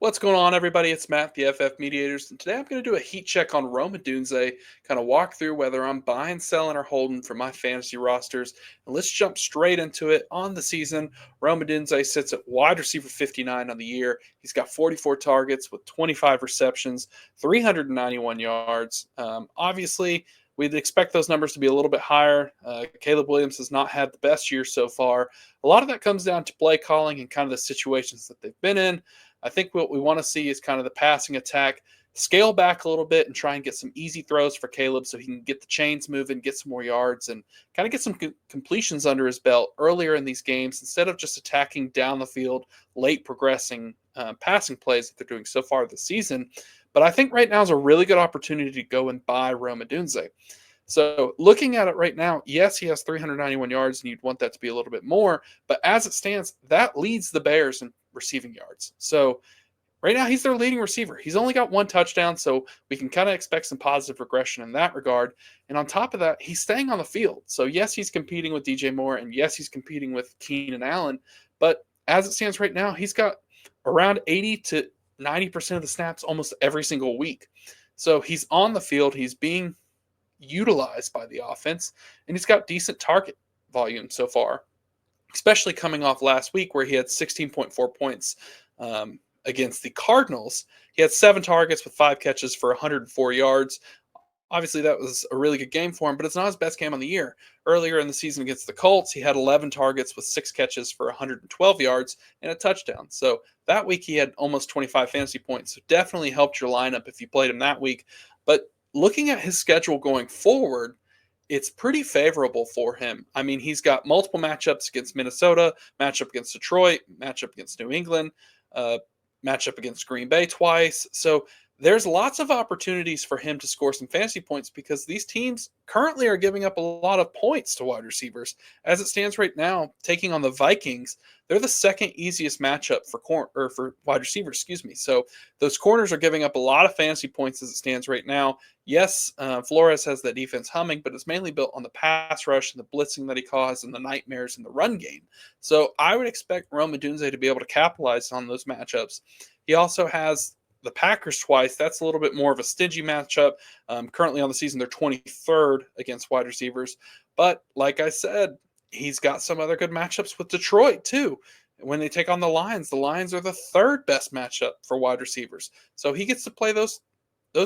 What's going on, everybody? It's Matt, the FF Mediators, and today I'm going to do a heat check on Rome Odunze, kind of walk through whether I'm buying, selling, or holding for my fantasy rosters. And let's jump straight into it. On the season, Rome Odunze sits at wide receiver 59 on the year. He's got 44 targets with 25 receptions, 391 yards. Obviously, we'd expect those numbers to be a little bit higher. Caleb Williams has not had the best year so far. A lot of that comes down to play calling and kind of the situations that they've been in. I think what we want to see is kind of the passing attack scale back a little bit and try and get some easy throws for Caleb so he can get the chains moving, get some more yards, and kind of get some completions under his belt earlier in these games instead of just attacking down the field, late progressing passing plays that they're doing so far this season. But I think right now is a really good opportunity to go and buy Rome Odunze. So looking at it right now, yes, he has 391 yards, and you'd want that to be a little bit more. But as it stands, that leads the Bears in receiving yards. So right now, he's their leading receiver. He's only got one touchdown, so we can kind of expect some positive regression in that regard. And on top of that, he's staying on the field. So yes, he's competing with DJ Moore, and yes, he's competing with Keenan Allen. But as it stands right now, he's got around 80 to 90% of the snaps almost every single week. So he's on the field. He's being utilized by the offense, and he's got decent target volume so far, especially coming off last week where he had 16.4 points against the Cardinals. He had 7 targets with 5 catches for 104 yards. Obviously, that was a really good game for him, but it's not his best game on the year. Earlier in the season against the Colts, he had 11 targets with 6 catches for 112 yards and a touchdown. So that week, he had almost 25 fantasy points. So definitely helped your lineup if you played him that week. But looking at his schedule going forward, it's pretty favorable for him. I mean, he's got multiple matchups against Minnesota, matchup against Detroit, matchup against New England, matchup against Green Bay twice. So there's lots of opportunities for him to score some fantasy points because these teams currently are giving up a lot of points to wide receivers. As it stands right now, taking on the Vikings, they're the second easiest matchup for wide receivers, So those corners are giving up a lot of fantasy points as it stands right now. Yes, Flores has that defense humming, but it's mainly built on the pass rush and the blitzing that he caused and the nightmares in the run game. So I would expect Rome Odunze to be able to capitalize on those matchups. He also has the Packers twice. That's a little bit more of a stingy matchup. Currently on the season, they're 23rd against wide receivers. But like I said, he's got some other good matchups with Detroit too. When they take on the Lions are the third best matchup for wide receivers. So he gets to play those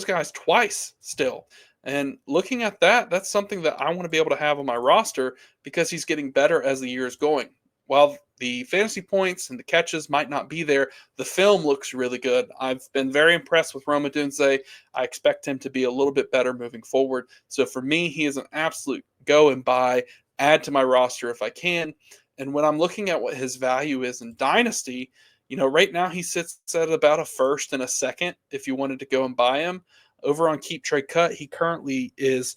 guys twice still. And looking at that, that's something that I want to be able to have on my roster because he's getting better as the year is going. While the fantasy points and the catches might not be there, the film looks really good. I've been very impressed with Rome Odunze. I expect him to be a little bit better moving forward. So for me, he is an absolute go and buy, add to my roster if I can. And when I'm looking at what his value is in Dynasty, right now he sits at about a first and a second if you wanted to go and buy him. Over on Keep Trade Cut, he currently is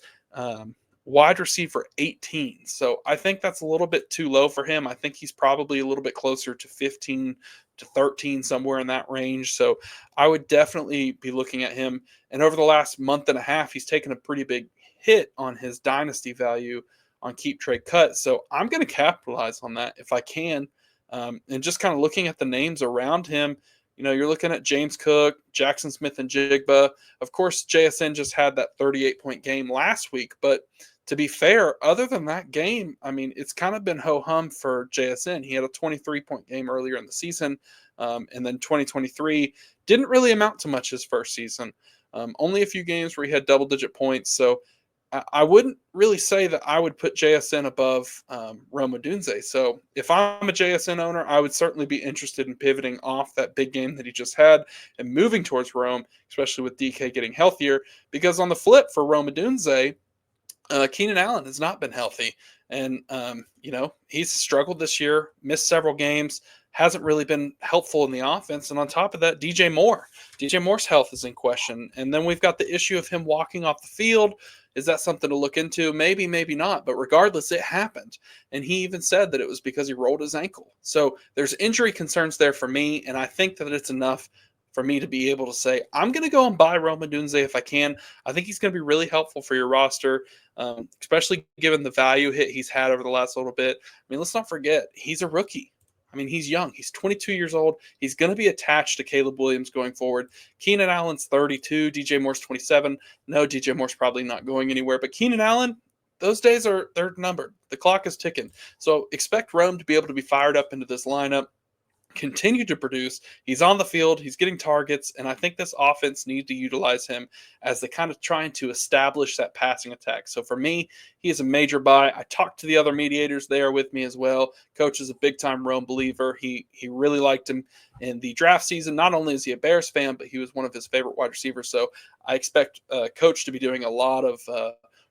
wide receiver 18. So I think that's a little bit too low for him. I think he's probably a little bit closer to 15 to 13, somewhere in that range. So I would definitely be looking at him. And over the last month and a half, he's taken a pretty big hit on his dynasty value on Keep Trade Cut. So I'm going to capitalize on that if I can. And just kind of looking at the names around him, you're looking at James Cook, Jackson Smith, and Jigba. Of course, JSN just had that 38-point game last week, but to be fair, other than that game, I mean, it's kind of been ho-hum for JSN. He had a 23-point game earlier in the season, and then 2023 didn't really amount to much his first season. Only a few games where he had double-digit points, so I wouldn't really say that I would put JSN above Rome Odunze. So if I'm a JSN owner, I would certainly be interested in pivoting off that big game that he just had and moving towards Rome, especially with DK getting healthier. Because on the flip for Rome Odunze, Keenan Allen has not been healthy. And, he's struggled this year, missed several games, hasn't really been helpful in the offense. And on top of that, DJ Moore's health is in question. And then we've got the issue of him walking off the field. Is that something to look into? Maybe, maybe not. But regardless, it happened. And he even said that it was because he rolled his ankle. So there's injury concerns there for me. And I think that it's enough for me to be able to say, I'm going to go and buy Rome Odunze if I can. I think he's going to be really helpful for your roster, especially given the value hit he's had over the last little bit. I mean, let's not forget, he's a rookie. I mean, he's young. He's 22 years old. He's going to be attached to Caleb Williams going forward. Keenan Allen's 32. DJ Moore's 27. No, DJ Moore's probably not going anywhere. But Keenan Allen, those days they're numbered. The clock is ticking. So expect Rome to be able to be fired up into this lineup, continue to produce. He's on the field, he's getting targets, and I think this offense needs to utilize him as they kind of trying to establish that passing attack. So for me, he is a major buy. I talked to the other mediators, they are with me as well. Coach is a big time Rome believer. He really liked him in the draft season. Not only is he a Bears fan, but he was one of his favorite wide receivers. So I expect Coach to be doing a lot of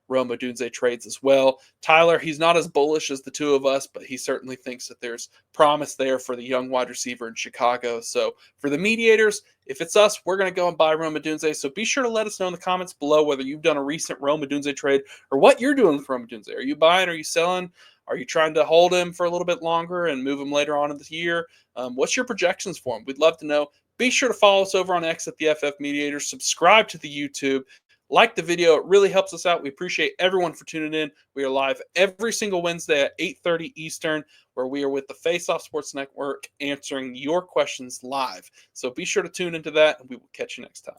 Rome Odunze trades as well. Tyler, he's not as bullish as the two of us, but he certainly thinks that there's promise there for the young wide receiver in Chicago. So for the mediators, if it's us, we're going to go and buy Rome Odunze. So be sure to let us know in the comments below whether you've done a recent Rome Odunze trade or what you're doing with Rome Odunze. Are you buying? Are you selling? Are you trying to hold him for a little bit longer and move him later on in the year? What's your projections for him? We'd love to know. Be sure to follow us over on X at the FF Mediators. Subscribe to the YouTube. Like the video. It really helps us out. We appreciate everyone for tuning in. We are live every single Wednesday at 8:30 Eastern, where we are with the Faceoff Sports Network answering your questions live. So be sure to tune into that, and we will catch you next time.